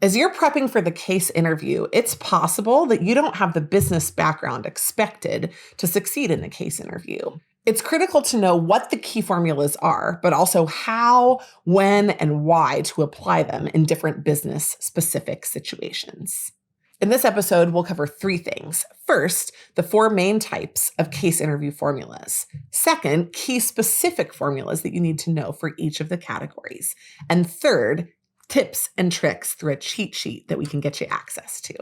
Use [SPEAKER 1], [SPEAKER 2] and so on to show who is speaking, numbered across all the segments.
[SPEAKER 1] As you're prepping for the case interview, it's possible that you don't have the business background expected to succeed in the case interview. It's critical to know what the key formulas are, but also how, when, and why to apply them in different business-specific situations. In this episode, we'll cover 3 things. First, the 4 main types of case interview formulas. Second, key specific formulas that you need to know for each of the categories. And third, tips and tricks through a cheat sheet that we can get you access to.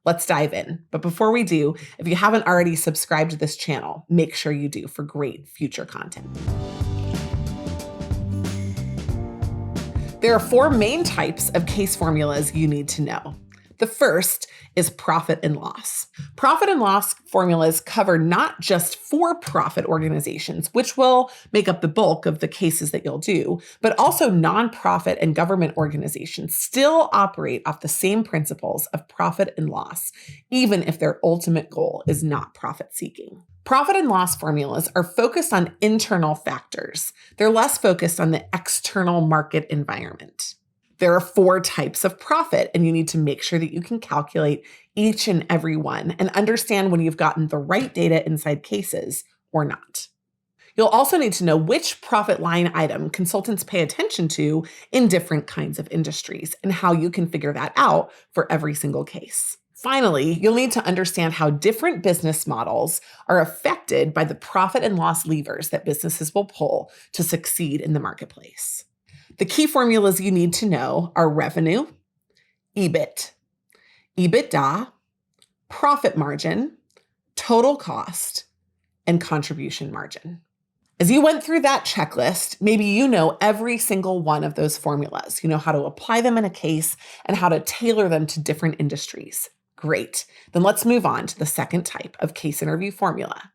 [SPEAKER 1] Let's dive in. But before we do, if you haven't already subscribed to this channel, make sure you do for great future content. There are 4 main types of case formulas you need to know. The first is profit and loss. Profit and loss formulas cover not just for-profit organizations, which will make up the bulk of the cases that you'll do, but also nonprofit and government organizations still operate off the same principles of profit and loss, even if their ultimate goal is not profit-seeking. Profit and loss formulas are focused on internal factors. They're less focused on the external market environment. There are 4 types of profit, and you need to make sure that you can calculate each and every one and understand when you've gotten the right data inside cases or not. You'll also need to know which profit line item consultants pay attention to in different kinds of industries and how you can figure that out for every single case. Finally, you'll need to understand how different business models are affected by the profit and loss levers that businesses will pull to succeed in the marketplace. The key formulas you need to know are revenue, EBIT, EBITDA, profit margin, total cost, and contribution margin. As you went through that checklist, maybe you know every single one of those formulas. You know how to apply them in a case and how to tailor them to different industries. Great. Then let's move on to the second type of case interview formula.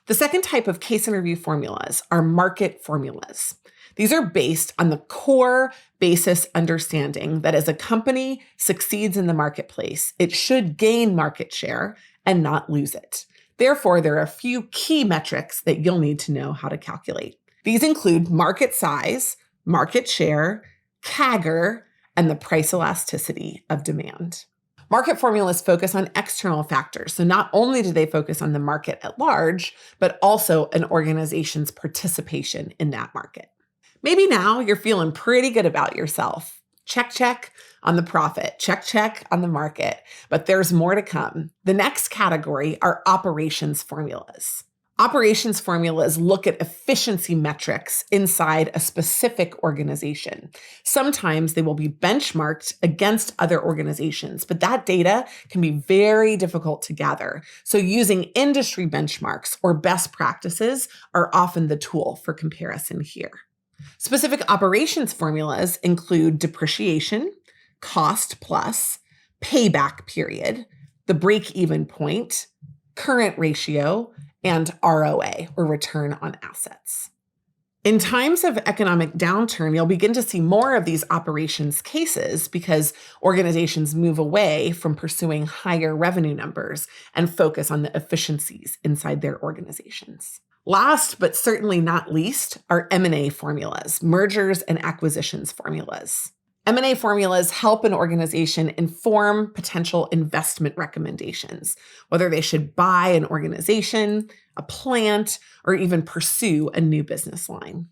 [SPEAKER 1] The second type of case interview formulas are market formulas. These are based on the core basis understanding that as a company succeeds in the marketplace, it should gain market share and not lose it. Therefore, there are a few key metrics that you'll need to know how to calculate. These include market size, market share, CAGR, and the price elasticity of demand. Market formulas focus on external factors. So not only do they focus on the market at large, but also an organization's participation in that market. Maybe now you're feeling pretty good about yourself. Check on the profit, check on the market, but there's more to come. The next category are operations formulas. Operations formulas look at efficiency metrics inside a specific organization. Sometimes they will be benchmarked against other organizations, but that data can be very difficult to gather. So using industry benchmarks or best practices are often the tool for comparison here. Specific operations formulas include depreciation, cost plus, payback period, the break-even point, current ratio, and ROA, or return on assets. In times of economic downturn, you'll begin to see more of these operations cases because organizations move away from pursuing higher revenue numbers and focus on the efficiencies inside their organizations. Last, but certainly not least, are M&A formulas, mergers and acquisitions formulas. M&A formulas help an organization inform potential investment recommendations, whether they should buy an organization, a plant, or even pursue a new business line.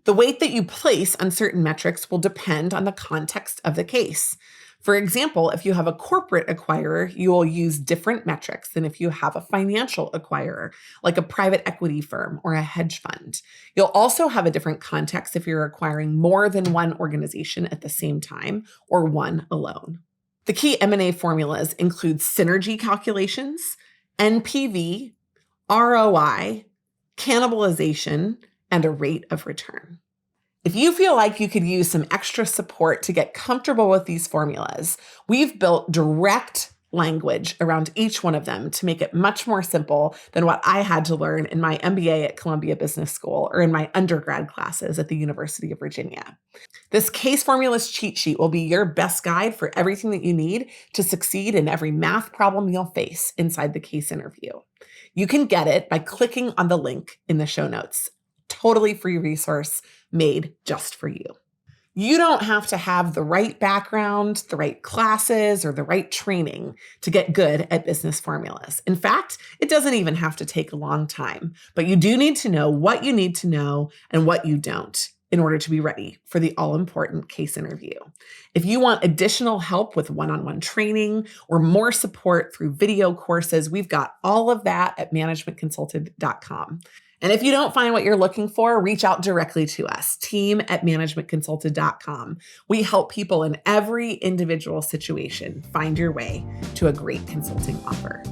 [SPEAKER 1] The weight that you place on certain metrics will depend on the context of the case. For example, if you have a corporate acquirer, you will use different metrics than if you have a financial acquirer, like a private equity firm or a hedge fund. You'll also have a different context if you're acquiring more than one organization at the same time or one alone. The key M&A formulas include synergy calculations, NPV, ROI, cannibalization, and a rate of return. If you feel like you could use some extra support to get comfortable with these formulas, we've built direct language around each one of them to make it much more simple than what I had to learn in my MBA at Columbia Business School or in my undergrad classes at the University of Virginia. This case formulas cheat sheet will be your best guide for everything that you need to succeed in every math problem you'll face inside the case interview. You can get it by clicking on the link in the show notes. Totally free resource made just for you. You don't have to have the right background, the right classes, or the right training to get good at business formulas. In fact, it doesn't even have to take a long time, but you do need to know what you need to know and what you don't in order to be ready for the all-important case interview. If you want additional help with one-on-one training or more support through video courses, we've got all of that at managementconsulted.com. And if you don't find what you're looking for, reach out directly to us, team@managementconsulted.com. We help people in every individual situation find your way to a great consulting offer.